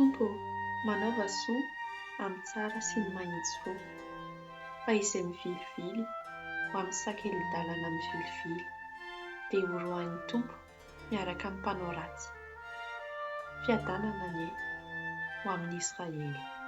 Tompo, manaova soa amin'ny tsara sy ny mahitsy fo, fa izay mivilivily ho amin'ny sakely-dalana mivilivily dia horohahin'ny Tompo miaraka amin'ny mpanao ratsy. Fiadanana anie ho amin'Israely.